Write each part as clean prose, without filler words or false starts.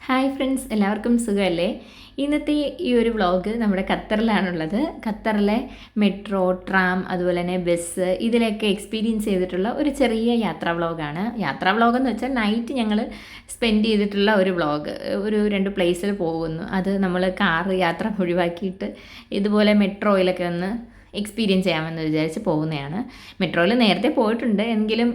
Hi friends, എല്ലാവർക്കും സുഖമല്ലേ? ഇന്നത്തെ ഈ ഒരു വ്ളോഗ് നമ്മുടെ ഖത്തറിലാണുള്ളത്. ഖത്തറിലെ മെട്രോ, ട്രാം, അതുപോലെ തന്നെ ബസ്, ഇതിലൊക്കെ എക്സ്പീരിയൻസ് ചെയ്തിട്ടുള്ള ഒരു ചെറിയ യാത്രാ വ്ളോഗാണ്. യാത്രാ വ്ളോഗ് എന്ന് വെച്ചാൽ നൈറ്റ് ഞങ്ങൾ സ്പെൻഡ് ചെയ്തിട്ടുള്ള ഒരു വ്ളോഗ്. ഒരു 2 പ്ലേസിൽ പോകുന്നു. അത് നമ്മൾ കാറ് യാത്ര ഒഴിവാക്കിയിട്ട് ഇതുപോലെ മെട്രോയിലൊക്കെ ഒന്ന് എക്സ്പീരിയൻസ് ചെയ്യാമെന്ന് വിചാരിച്ച് പോകുന്നതാണ്. മെട്രോയിൽ നേരത്തെ പോയിട്ടുണ്ട്, എങ്കിലും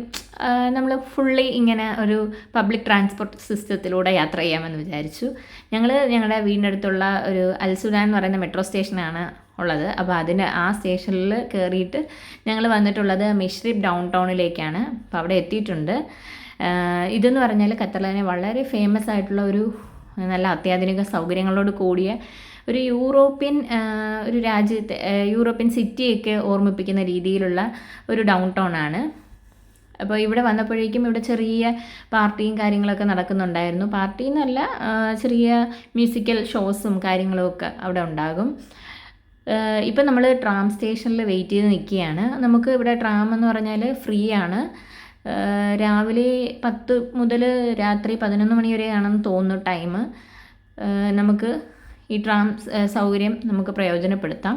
നമ്മൾ ഫുള്ളി ഇങ്ങനെ ഒരു പബ്ലിക് ട്രാൻസ്പോർട്ട് സിസ്റ്റത്തിലൂടെ യാത്ര ചെയ്യാമെന്ന് വിചാരിച്ചു. ഞങ്ങളുടെ വീടിനടുത്തുള്ള ഒരു അൽ സുഡാൻ എന്ന് പറയുന്ന മെട്രോ സ്റ്റേഷനാണ് ഉള്ളത്. അപ്പോൾ ആ സ്റ്റേഷനിൽ കയറിയിട്ട് ഞങ്ങൾ വന്നിട്ടുള്ളത് മിഷ്രിബ് ഡൗൺ ടൗണിലേക്കാണ്. അപ്പോൾ അവിടെ എത്തിയിട്ടുണ്ട്. ഇതെന്ന് പറഞ്ഞാൽ ഖത്തറിലെ വളരെ ഫേമസ് ആയിട്ടുള്ള ഒരു നല്ല അത്യാധുനിക സൗകര്യങ്ങളോട് കൂടിയ ഒരു ഒരു രാജ്യത്തെ യൂറോപ്യൻ സിറ്റിയൊക്കെ ഓർമ്മിപ്പിക്കുന്ന രീതിയിലുള്ള ഒരു ഡൗൺ ടൗൺ ആണ്. അപ്പോൾ ഇവിടെ വന്നപ്പോഴേക്കും ഇവിടെ ചെറിയ പാർട്ടിയും കാര്യങ്ങളൊക്കെ നടക്കുന്നുണ്ടായിരുന്നു. പാർട്ടി എന്നല്ല, ചെറിയ മ്യൂസിക്കൽ ഷോസും കാര്യങ്ങളും ഒക്കെ അവിടെ ഉണ്ടാകും. ഇപ്പം നമ്മൾ ട്രാം സ്റ്റേഷനിൽ വെയിറ്റ് ചെയ്ത് നിൽക്കുകയാണ്. നമുക്ക് ഇവിടെ ട്രാം എന്ന് പറഞ്ഞാൽ ഫ്രീ ആണ്. രാവിലെ 10 മുതൽ രാത്രി 11 മണി വരെയാണെന്ന് തോന്നുന്നു ടൈം. നമുക്ക് ഈ ട്രാം സൗകര്യം നമുക്ക് പ്രയോജനപ്പെടുത്താം.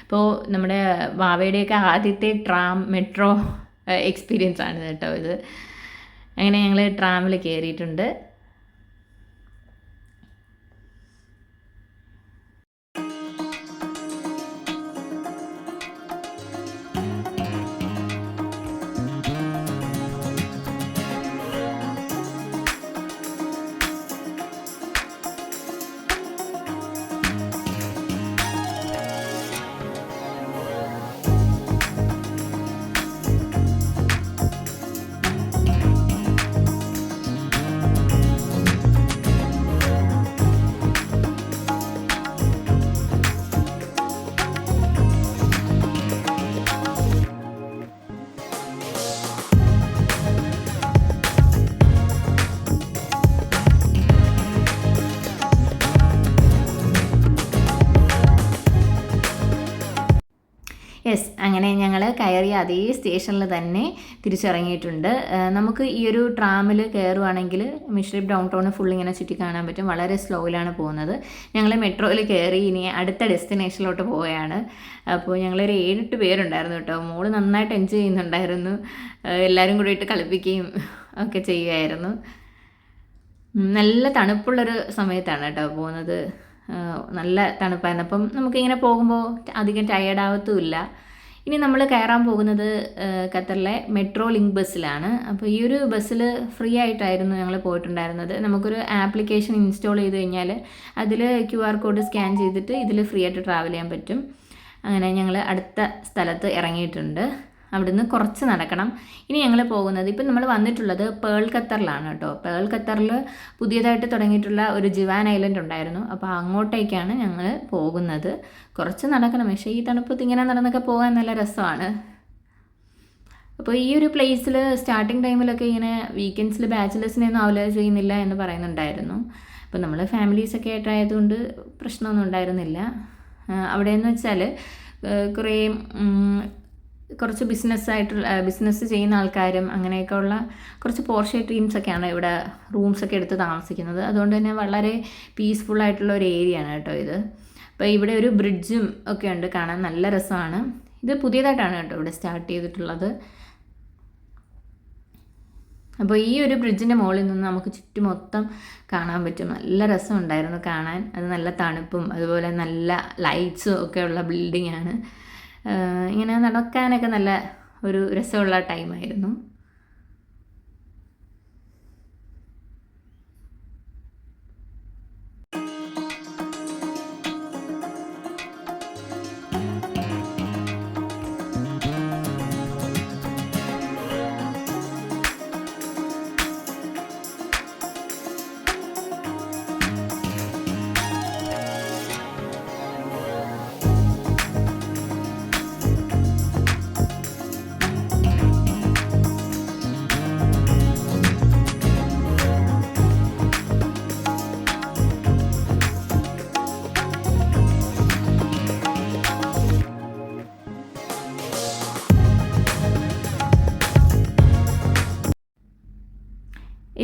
അപ്പോൾ നമ്മുടെ വാവയുടെയൊക്കെ ആദ്യത്തെ ട്രാം മെട്രോ എക്സ്പീരിയൻസ് ആണ് കേട്ടോ ഇത്. അങ്ങനെ ഞങ്ങൾ ട്രാമിൽ കയറിയിട്ടുണ്ട്. യെസ്, അങ്ങനെ ഞങ്ങൾ കയറിയ അതേ സ്റ്റേഷനിൽ തന്നെ തിരിച്ചിറങ്ങിയിട്ടുണ്ട്. നമുക്ക് ഈ ഒരു ട്രാമിൽ കയറുവാണെങ്കിൽ മിഷ്രിബ് ഡൗൺ ടൗൺ ഫുൾ ഇങ്ങനെ ചുറ്റി കാണാൻ പറ്റും. വളരെ സ്ലോയിലാണ് പോകുന്നത്. ഞങ്ങൾ മെട്രോയിൽ കയറി ഇനി അടുത്ത ഡെസ്റ്റിനേഷനിലോട്ട് പോവുകയാണ്. അപ്പോൾ ഞങ്ങളൊരു 7-8 പേരുണ്ടായിരുന്നു കേട്ടോ. മോള് നന്നായിട്ട് എൻജോയ് ചെയ്യുന്നുണ്ടായിരുന്നു. എല്ലാവരും കൂടിയിട്ട് കളിപ്പിക്കുകയും ഒക്കെ ചെയ്യുമായിരുന്നു. നല്ല തണുപ്പുള്ളൊരു സമയത്താണ് കേട്ടോ പോകുന്നത്. നല്ല തണുപ്പായിരുന്നു. അപ്പം നമുക്കിങ്ങനെ പോകുമ്പോൾ അധികം ടയേർഡാവത്തുമില്ല. ഇനി നമ്മൾ കയറാൻ പോകുന്നത് ഖത്തറിലെ മെട്രോ ലിങ്ക് ബസ്സിലാണ്. അപ്പോൾ ഈ ഒരു ബസ്സിൽ ഫ്രീ ആയിട്ടായിരുന്നു ഞങ്ങൾ പോയിട്ടുണ്ടായിരുന്നത്. നമുക്കൊരു ആപ്ലിക്കേഷൻ ഇൻസ്റ്റാൾ ചെയ്ത് കഴിഞ്ഞാൽ അതിൽ QR കോഡ് സ്കാൻ ചെയ്തിട്ട് ഇതിൽ ഫ്രീ ആയിട്ട് ട്രാവൽ ചെയ്യാൻ പറ്റും. അങ്ങനെ ഞങ്ങൾ അടുത്ത സ്ഥലത്ത് ഇറങ്ങിയിട്ടുണ്ട്. അവിടുന്ന് കുറച്ച് നടക്കണം. ഇനി ഞങ്ങൾ പോകുന്നത്, ഇപ്പം നമ്മൾ വന്നിട്ടുള്ളത് പേൾ ഖത്തറിലാണ് കേട്ടോ. പേൾ ഖത്തറിൽ പുതിയതായിട്ട് തുടങ്ങിയിട്ടുള്ള ഒരു ജിവാൻ ഐലൻഡ് ഉണ്ടായിരുന്നു. അപ്പോൾ അങ്ങോട്ടേക്കാണ് ഞങ്ങൾ പോകുന്നത്. കുറച്ച് നടക്കണം, പക്ഷേ ഈ തണുപ്പത്ത് ഇങ്ങനെ നടന്നൊക്കെ പോകാൻ നല്ല രസമാണ്. അപ്പോൾ ഈ ഒരു പ്ലേസിൽ സ്റ്റാർട്ടിങ് ടൈമിലൊക്കെ ഇങ്ങനെ വീക്കെൻഡ്സിൽ ബാച്ചിലേഴ്സിനെയൊന്നും അവൈലബിൾ ചെയ്യുന്നില്ല എന്ന് പറയുന്നുണ്ടായിരുന്നു. അപ്പോൾ നമ്മൾ ഫാമിലീസൊക്കെ ആയിട്ടായതുകൊണ്ട് പ്രശ്നമൊന്നും ഉണ്ടായിരുന്നില്ല. അവിടെയെന്ന് വെച്ചാൽ കുറച്ച് ബിസിനസ് ചെയ്യുന്ന ആൾക്കാരും അങ്ങനെയൊക്കെ ഉള്ള കുറച്ച് പോർഷെ ടീംസൊക്കെയാണ് ഇവിടെ റൂംസൊക്കെ എടുത്ത് താമസിക്കുന്നത്. അതുകൊണ്ട് തന്നെ വളരെ പീസ്ഫുൾ ആയിട്ടുള്ള ഒരു ഏരിയ ആണ് കേട്ടോ ഇത്. അപ്പോൾ ഇവിടെ ഒരു ബ്രിഡ്ജും ഒക്കെ ഉണ്ട്, കാണാൻ നല്ല രസമാണ്. ഇത് പുതിയതായിട്ടാണ് കേട്ടോ ഇവിടെ സ്റ്റാർട്ട് ചെയ്തിട്ടുള്ളത്. അപ്പോൾ ഈ ഒരു ബ്രിഡ്ജിൻ്റെ മുകളിൽ നിന്ന് നമുക്ക് ചുറ്റും മൊത്തം കാണാൻ പറ്റും. നല്ല രസമുണ്ടായിരുന്നു കാണാൻ. അത് നല്ല തണുപ്പും അതുപോലെ നല്ല ലൈറ്റ്സും ഒക്കെ ഉള്ള ബിൽഡിംഗ് ആണ്. ഇങ്ങനെ നടക്കാനൊക്കെ നല്ല ഒരു രസമുള്ള ടൈമായിരുന്നു.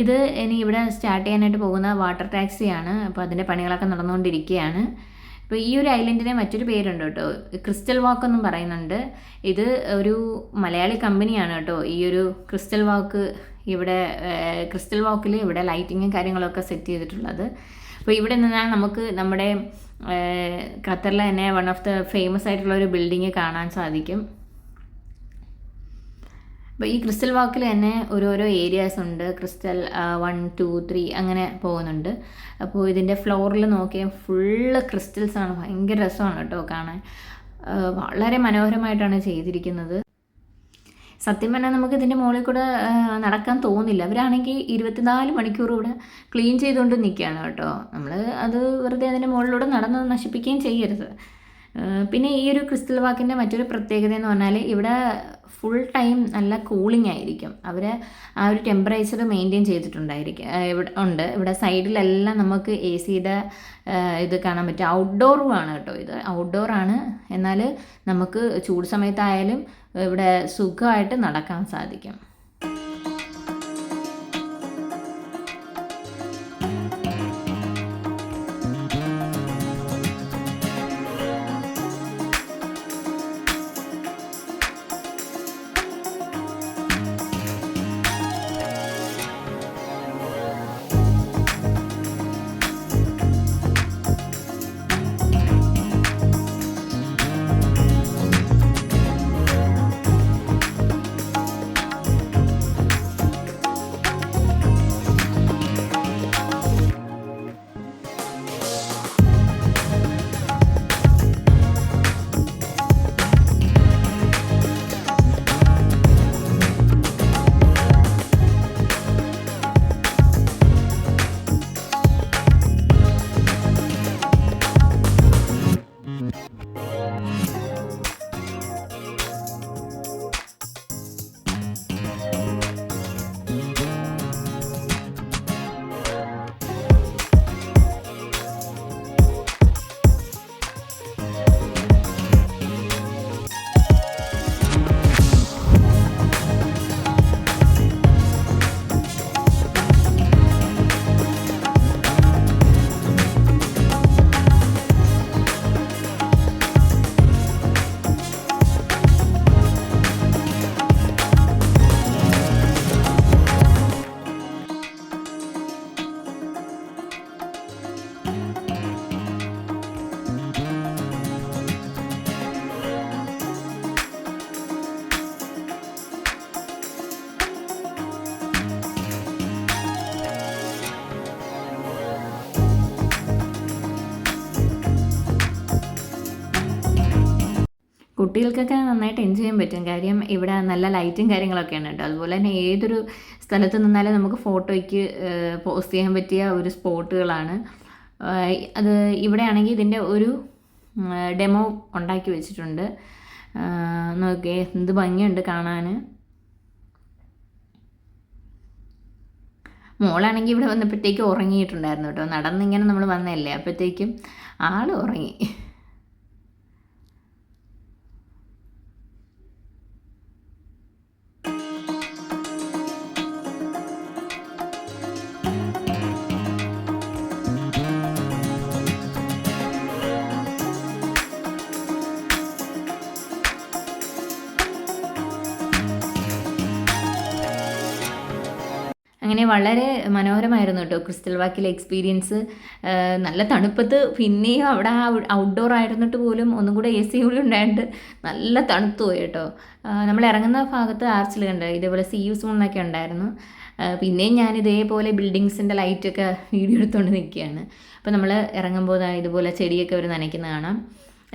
ഇത് ഇനി ഇവിടെ സ്റ്റാർട്ട് ചെയ്യാനായിട്ട് പോകുന്ന വാട്ടർ ടാക്സിയാണ്. അപ്പോൾ അതിൻ്റെ പണികളൊക്കെ നടന്നുകൊണ്ടിരിക്കുകയാണ്. അപ്പോൾ ഈ ഒരു ഐലൻഡിന് മറ്റൊരു പേരുണ്ട് കേട്ടോ, ക്രിസ്റ്റൽ വാക്ക് എന്നും പറയുന്നുണ്ട്. ഇത് ഒരു മലയാളി കമ്പനിയാണ് കേട്ടോ ഈ ഒരു ക്രിസ്റ്റൽ വാക്ക് ഇവിടെ ക്രിസ്റ്റൽ വാക്കിൽ ഇവിടെ ലൈറ്റിങ്ങും കാര്യങ്ങളൊക്കെ സെറ്റ് ചെയ്തിട്ടുള്ളത്. അപ്പോൾ ഇവിടെ നിന്നാൽ നമുക്ക് നമ്മുടെ ഖത്തറിലെ തന്നെ വൺ ഓഫ് ദ ഫേമസ് ആയിട്ടുള്ള ഒരു ബിൽഡിങ് കാണാൻ സാധിക്കും. അപ്പോൾ ഈ ക്രിസ്റ്റൽ വാക്കിൽ തന്നെ ഓരോരോ ഏരിയാസ് ഉണ്ട്. ക്രിസ്റ്റൽ 1, 2, 3 അങ്ങനെ പോകുന്നുണ്ട്. അപ്പോൾ ഇതിൻ്റെ ഫ്ലോറിൽ നോക്കിയാൽ ഫുള്ള് ക്രിസ്റ്റൽസാണ്. ഭയങ്കര രസമാണ് കേട്ടോ കാണാൻ. വളരെ മനോഹരമായിട്ടാണ് ചെയ്തിരിക്കുന്നത്. സത്യം പറഞ്ഞാൽ നമുക്ക് ഇതിൻ്റെ മുകളിൽ കൂടെ നടക്കാൻ തോന്നില്ല. അവരാണെങ്കിൽ 24 മണിക്കൂർ ഇവിടെ ക്ലീൻ ചെയ്തുകൊണ്ട് നിൽക്കുകയാണ് കേട്ടോ. നമ്മൾ അത് വെറുതെ അതിൻ്റെ മുകളിലൂടെ നടന്ന് നശിപ്പിക്കുകയും ചെയ്യരുത്. പിന്നെ ഈ ഒരു ക്രിസ്റ്റൽ വാക്കിൻ്റെ മറ്റൊരു പ്രത്യേകത എന്ന് പറഞ്ഞാൽ ഇവിടെ ഫുൾ ടൈം നല്ല കൂളിംഗ് ആയിരിക്കും. അവർ ആ ഒരു ടെമ്പറേച്ചർ മെയിൻറ്റെയിൻ ചെയ്തിട്ടുണ്ടായിരിക്കും. ഇവിടെ സൈഡിലെല്ലാം നമുക്ക് AC-യുടെ ഇത് കാണാൻ പറ്റും. ഔട്ട്ഡോറും ആണ് കേട്ടോ ഇത്. ഔട്ട്ഡോറാണ്, എന്നാൽ നമുക്ക് ചൂട് സമയത്തായാലും ഇവിടെ സുഖമായിട്ട് നടക്കാൻ സാധിക്കും. കുട്ടികൾക്കൊക്കെ നന്നായിട്ട് എൻജോയ് ചെയ്യാൻ പറ്റും. കാര്യം ഇവിടെ നല്ല ലൈറ്റും കാര്യങ്ങളൊക്കെയാണ് കേട്ടോ. അതുപോലെ തന്നെ ഏതൊരു സ്ഥലത്ത് നിന്നാലും നമുക്ക് ഫോട്ടോയ്ക്ക് പോസ്റ്റ് ചെയ്യാൻ പറ്റിയ ഒരു സ്പോട്ടുകളാണ് അത്. ഇവിടെ ആണെങ്കിൽ ഇതിൻ്റെ ഒരു ഡെമോ ഉണ്ടാക്കി വെച്ചിട്ടുണ്ട്. നോക്കിയേ എന്ത് ഭംഗിയുണ്ട് കാണാൻ. മോളാണെങ്കിൽ ഇവിടെ വന്നപ്പോഴത്തേക്കും ഉറങ്ങിയിട്ടുണ്ടായിരുന്നു കേട്ടോ. നടന്നിങ്ങനെ നമ്മൾ വന്നതല്ലേ, അപ്പോഴത്തേക്കും ആൾ ഉറങ്ങി. അങ്ങനെ വളരെ മനോഹരമായിരുന്നു കേട്ടോ ക്രിസ്റ്റൽ വാക്കിലെ എക്സ്പീരിയൻസ്. നല്ല തണുപ്പത്ത് പിന്നെയും അവിടെ ആ ഔട്ട്ഡോർ ആയിരുന്നിട്ട് പോലും ഒന്നും കൂടെ AC കൂടി ഉണ്ടായിട്ട് നല്ല തണുത്തു പോയി കേട്ടോ. നമ്മൾ ഇറങ്ങുന്ന ഭാഗത്ത് ആർച്ചിൽ കണ്ട് ഇതേപോലെ CU സോണൊക്കെ ഉണ്ടായിരുന്നു. പിന്നെയും ഞാൻ ഇതേപോലെ ബിൽഡിങ്സിൻ്റെ ലൈറ്റൊക്കെ വീഡിയോ എടുത്തുകൊണ്ട് നിൽക്കുകയാണ്. അപ്പോൾ നമ്മൾ ഇറങ്ങുമ്പോൾ ഇതുപോലെ ചെടിയൊക്കെ അവർ നനയ്ക്കുന്ന കാണാം.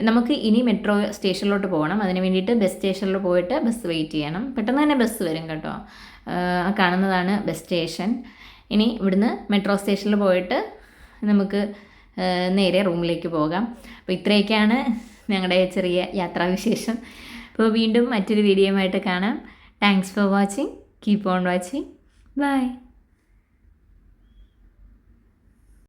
നമുക്ക് ഇനി മെട്രോ സ്റ്റേഷനിലോട്ട് പോകണം. അതിന് വേണ്ടിയിട്ട് ബസ് സ്റ്റേഷനിൽ പോയിട്ട് ബസ് വെയിറ്റ് ചെയ്യണം. പെട്ടെന്ന് തന്നെ ബസ് വരും കേട്ടോ. കാണുന്നതാണ് ബസ് സ്റ്റേഷൻ. ഇനി ഇവിടുന്ന് മെട്രോ സ്റ്റേഷനിൽ പോയിട്ട് നമുക്ക് നേരെ റൂമിലേക്ക് പോകാം. അപ്പോൾ ഇത്രയൊക്കെയാണ് ഞങ്ങളുടെ ചെറിയ യാത്രാവിശേഷം. അപ്പോൾ വീണ്ടും മറ്റൊരു വീഡിയോയുമായിട്ട് കാണാം. Thanks for watching. Keep on watching. By.